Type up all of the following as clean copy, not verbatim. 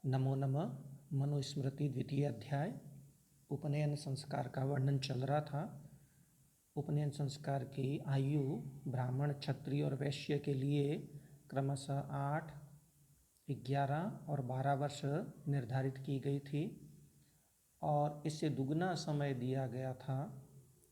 नमो नमः। मनुस्मृति द्वितीय अध्याय उपनयन संस्कार का वर्णन चल रहा था। उपनयन संस्कार की आयु ब्राह्मण, क्षत्रिय और वैश्य के लिए क्रमशः 8, 11 और 12 वर्ष निर्धारित की गई थी और इससे दुगना समय दिया गया था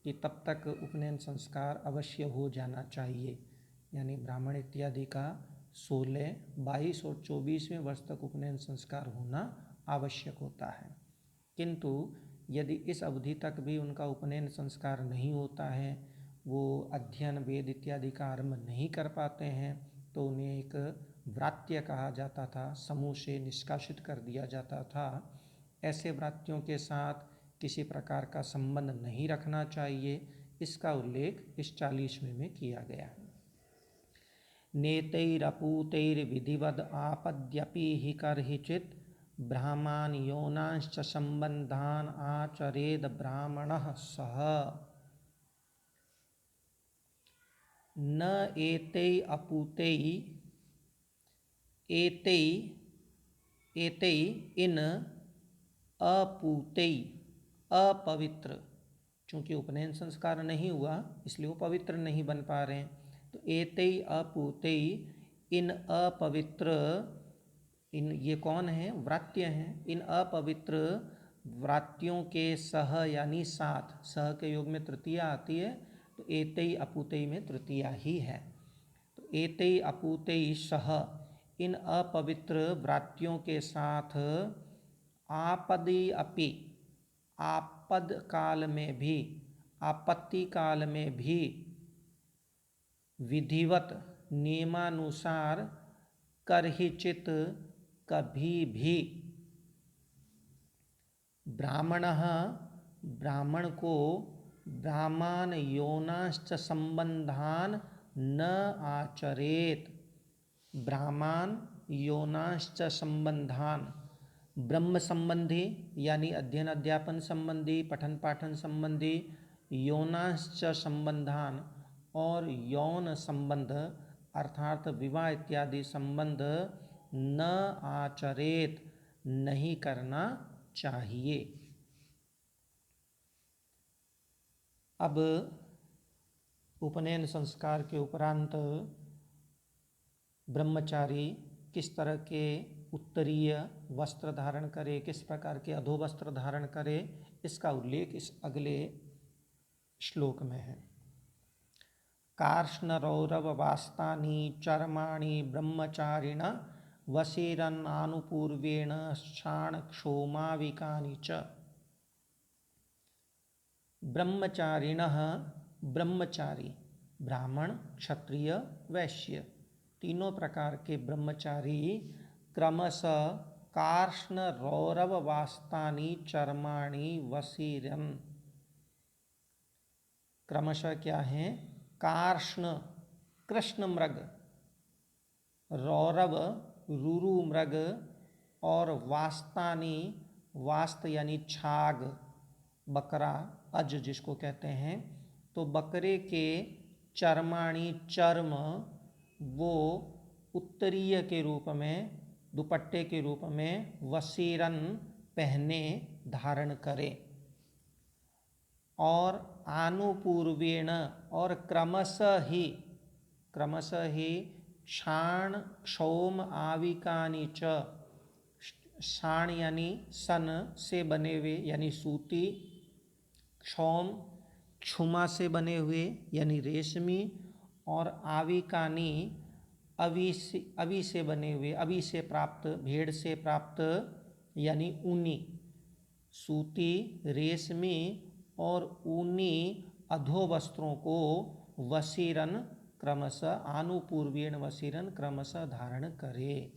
कि तब तक उपनयन संस्कार अवश्य हो जाना चाहिए। यानी ब्राह्मण इत्यादि का 16, 22 और 24वें वर्ष तक उपनयन संस्कार होना आवश्यक होता है। किंतु यदि इस अवधि तक भी उनका उपनयन संस्कार नहीं होता है, वो अध्ययन, वेद इत्यादि का आरंभ नहीं कर पाते हैं, तो उन्हें एक व्रात्य कहा जाता था, समूह से निष्कासित कर दिया जाता था। ऐसे व्रात्यों के साथ किसी प्रकार का संबंध नहीं रखना चाहिए, इसका उल्लेख इस 40वें में किया गया है। नेतैरपूतैर्विधिवद आपद्यपि हि कर्हिचित् ब्राह्मण योनांश्च संबंधान आचरेद ब्राह्मणः सः। न एतै अपूतै एतै इन अपूतै अपवित्र, चूँकि उपनयन संस्कार नहीं हुआ इसलिए वो पवित्र नहीं बन पा रहे हैं। तो एतै अपूतै इन अपवित्र, इन ये कौन है? व्रात्य हैं। इन अपवित्र व्रात्यों के सह यानी साथ, सह के योग में तृतीया आती है, तो एतै अपूतै में तृतीया ही है। तो एतै अपूतै सह, इन अपवित्र व्रात्यों के साथ आपदि अपि, आपद काल में भी, आपत्ति काल में भी, विधिवत नियमानुसार, कर्हिचित कभी भी, ब्राह्मणः ब्राह्मण को, ब्राह्मण योनाश्च संबंधान न आचरेत, ब्राह्मण योनाश्च संबंधान, ब्रह्म संबंधी यानी अध्ययन अध्यापन संबंधी, पठन पाठन संबंधी, योनाश्च संबंधान और यौन संबंध अर्थात विवाह इत्यादि संबंध न आचरेत नहीं करना चाहिए। अब उपनयन संस्कार के उपरांत ब्रह्मचारी किस तरह के उत्तरीय वस्त्र धारण करे, किस प्रकार के अधोवस्त्र धारण करे, इसका उल्लेख इस अगले श्लोक में है। कार्ष्णरौरववास्तानि चर्माणि ब्रह्मचारिण वशीरन्नानुपूर्वेण क्षाणक्षोमाविकानि च। ब्रह्मचारिणः, ब्रह्मचारी, ब्राह्मण, क्षत्रिय, वैश्य, तीनों प्रकार के ब्रह्मचारी क्रमशः कार्ष्ण रौरव वास्तानि चर्माणि वशीरन, क्रमशः क्या है? कार्ष्ण कृष्ण मृग, रौरव रुरु मृग और वास्तानि, वास्त यानी छाग, बकरा, अज जिसको कहते हैं, तो बकरे के चर्माणी, चर्म, वो उत्तरीय के रूप में, दुपट्टे के रूप में, वशीरन पहने, धारण करे, और आनुपूर्वेण और क्रमशः ही क्षाण क्षौम आविकानि च, क्षाण यानी सन से बने हुए यानी सूती, क्षौम क्षुमा से बने हुए यानी रेशमी, और आविकानि अवि से बने हुए, अवि से प्राप्त, भेड़ से प्राप्त यानी ऊनी, सूती, रेशमी और ऊनी अधो वस्त्रों को वशीरन क्रमशः, आनुपूर्वेण वशीरन क्रमशः धारण करे।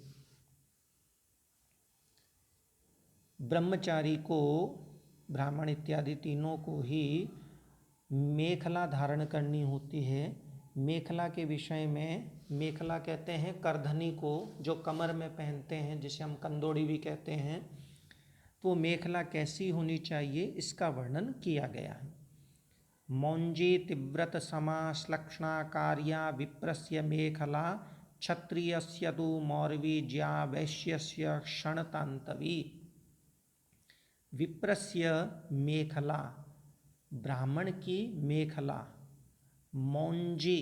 ब्रह्मचारी को, ब्राह्मण इत्यादि तीनों को ही मेखला धारण करनी होती है। मेखला के विषय में, मेखला कहते हैं करधनी को, जो कमर में पहनते हैं, जिसे हम कंदोड़ी भी कहते हैं। तो मेखला कैसी होनी चाहिए इसका वर्णन किया गया है। मौंजे तिव्रत समाश्लक्षणा कार्या विप्रस्य मेखला क्षत्रियस्य तु मौरवी ज्या वैश्यस्य क्षणतांतवी। विप्रस्य मेखला, ब्राह्मण की मेखला। मौंजी,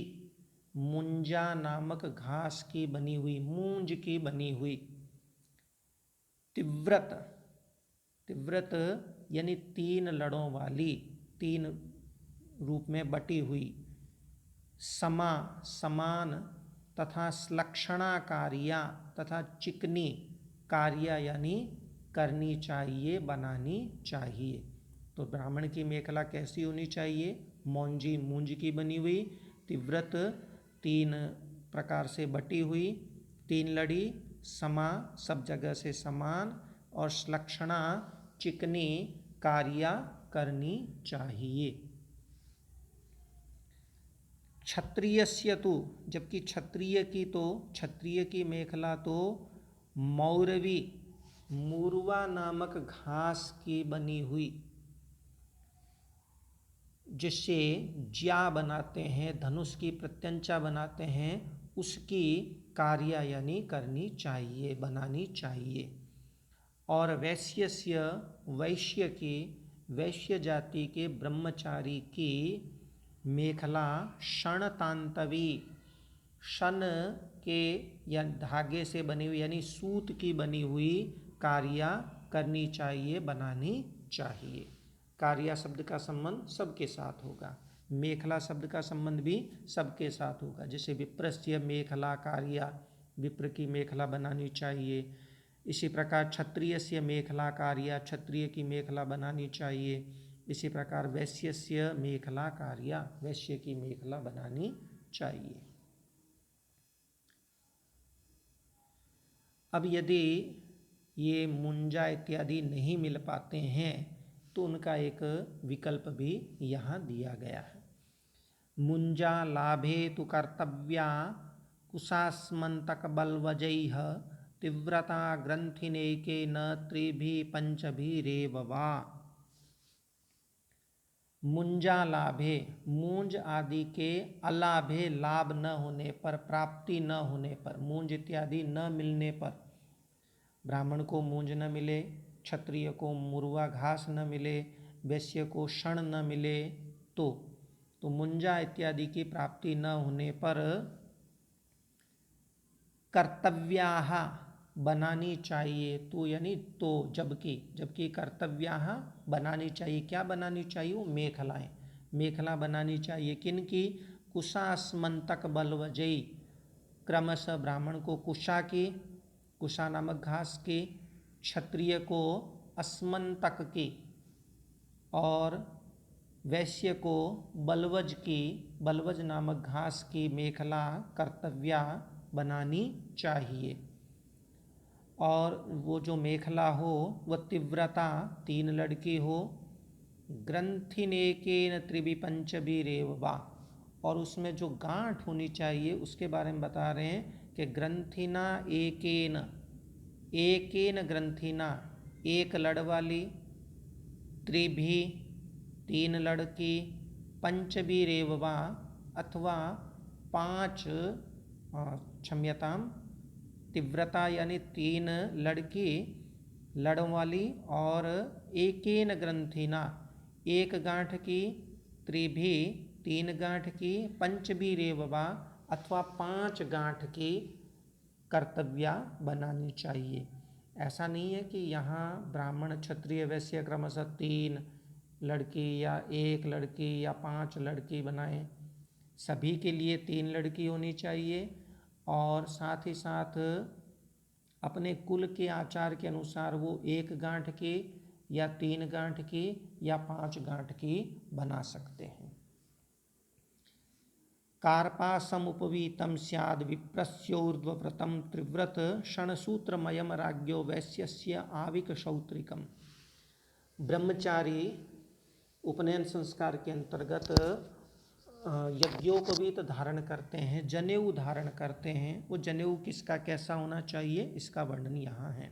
मुंजा नामक घास की बनी हुई, मूंज की बनी हुई। तिव्रत, तिव्रत यानी तीन लड़ों वाली, तीन रूप में बटी हुई। समा, समान तथा श्लक्षणा कार्या, तथा चिकनी कार्या यानी करनी चाहिए, बनानी चाहिए। तो ब्राह्मण की मेखला कैसी होनी चाहिए? मौंजी, मूंज की बनी हुई। तिव्रत, तीन प्रकार से बटी हुई, तीन लड़ी। समा, सब जगह से समान। और श्लक्षणा, चिकनी कार्या करनी चाहिए। क्षत्रियस्य तु, जबकि क्षत्रिय की तो, क्षत्रिय की मेखला तो मौरवी, मूरवा नामक घास की बनी हुई, जिससे ज्या बनाते हैं, धनुष की प्रत्यंचा बनाते हैं, उसकी कार्य यानी करनी चाहिए, बनानी चाहिए। और वैश्यस्य, वैश्य की, वैश्य जाति के ब्रह्मचारी की मेखला क्षणतांतवी, शन के या धागे से बनी हुई यानी सूत की बनी हुई कार्या करनी चाहिए, बनानी चाहिए। कार्या शब्द का संबंध सबके साथ होगा, मेखला शब्द का संबंध भी सबके साथ होगा। जैसे विप्रस्य मेखला कार्या, विप्र की मेखला बनानी चाहिए। इसी प्रकार क्षत्रियस्य मेखला कार्या, क्षत्रिय की मेखला बनानी चाहिए। इसी प्रकार वैश्यस्य मेखला कार्या, वैश्य की मेखला बनानी चाहिए। अब यदि ये मुंजा इत्यादि नहीं मिल पाते हैं तो उनका एक विकल्प भी यहाँ दिया गया है। मुंजा लाभे तु कर्तव्या कुशास्मन्तक बलवजैः तीव्रता ग्रंथिनेकेन त्रिभिः पंचभिरेव वा। मुंजा लाभे, मूंज आदि के अलाभे, लाभ न होने पर, प्राप्ति न होने पर, मूंज इत्यादि न मिलने पर, ब्राह्मण को मूंज न मिले, क्षत्रिय को मुरवा घास न मिले, वैश्य को शण न मिले, तो मुंजा इत्यादि की प्राप्ति न होने पर कर्तव्याः बनानी चाहिए। तो यानी तो, जबकि कर्तव्याः बनानी चाहिए। क्या बनानी चाहिए? वो मेखलाएं, मेखला बनानी चाहिए। किनकी? कुशास्मन्तक बलवजयी, क्रमशः ब्राह्मण को कुशा की, कुशा नामक घास की, क्षत्रिय को अस्मन्तक की, और वैश्य को बलवज की, बलवज नामक घास की मेखला कर्तव्या बनानी चाहिए। और वो जो मेखला हो वह तीव्रता, तीन लड़की हो, ग्रंथिनेकेन त्रिभिः वा, और उसमें जो गांठ होनी चाहिए उसके बारे में बता रहे हैं कि ग्रंथिना एकेन, एकेन ग्रंथिना, एक लड़ वाली, त्रिभी, तीन लड़की, पंचभिरेव वा, अथवा पांच, क्षम्यताम, तीव्रता यानी तीन लड़की, लड़ों वाली, और एकेन ग्रंथिना, एक गांठ की, त्रिभी, तीन गांठ की, पंचभिरेव वा, अथवा पांच गांठ की कर्तव्या बनानी चाहिए। ऐसा नहीं है कि यहाँ ब्राह्मण क्षत्रिय वैश्य क्रमशः तीन लड़की या एक लड़की या पांच लड़की बनाएं। सभी के लिए तीन लड़की होनी चाहिए, और साथ ही साथ अपने कुल के आचार के अनुसार वो एक गांठ की या तीन गांठ की या पांच गांठ की बना सकते हैं। कार्पासमुपवीतं स्याद् विप्रस्योर्ध्वव्रतं त्रिव्रत षणसूत्रमयं राज्ञो वैश्यस्य आविकशौत्रिकम्। ब्रह्मचारी उपनयन संस्कार के अंतर्गत यज्ञोपवीत धारण करते हैं, जनेऊ धारण करते हैं। वो जनेऊ किसका कैसा होना चाहिए, इसका वर्णन यहाँ है।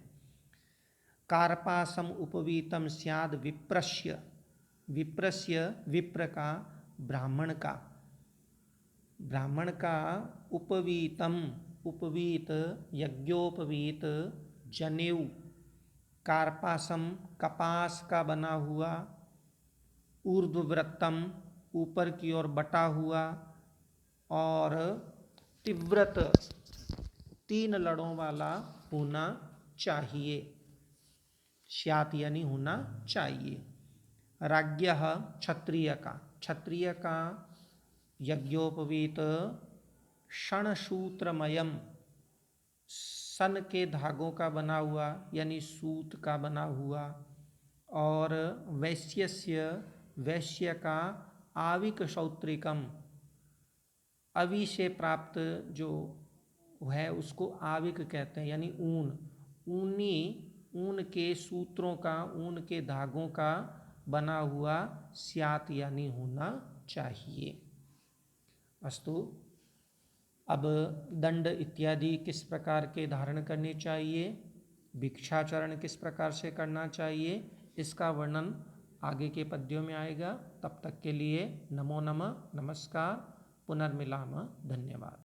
कार्पासम उपवीतम स्याद विप्रस्य, विप्रस्य विप्र का, ब्राह्मण का, ब्राह्मण का उपवीतम, उपवीत यज्ञोपवीत जनेऊ कार्पासम कपास का बना हुआ ऊर्ध्ववृत्तम ऊपर की ओर बटा हुआ और तीव्रत 3 लड़ों वाला होना चाहिए। स्यात् यानी होना चाहिए। राज्ञः क्षत्रिय का यज्ञोपवीत षणसूत्रमयम सन के धागों का बना हुआ यानी सूत का बना हुआ और वैश्यस्य वैश्य का आविक सौत्रिकम अवि से प्राप्त जो है उसको आविक कहते हैं यानी ऊन के सूत्रों का ऊन के धागों का बना हुआ स्यात् यानी होना चाहिए। अस्तु, अब दंड इत्यादि किस प्रकार के धारण करने चाहिए, भिक्षाचरण किस प्रकार से करना चाहिए, इसका वर्णन आगे के पद्यों में आएगा। तब तक के लिए नमो नमः, नमस्कार, पुनर्मिलामः, धन्यवाद।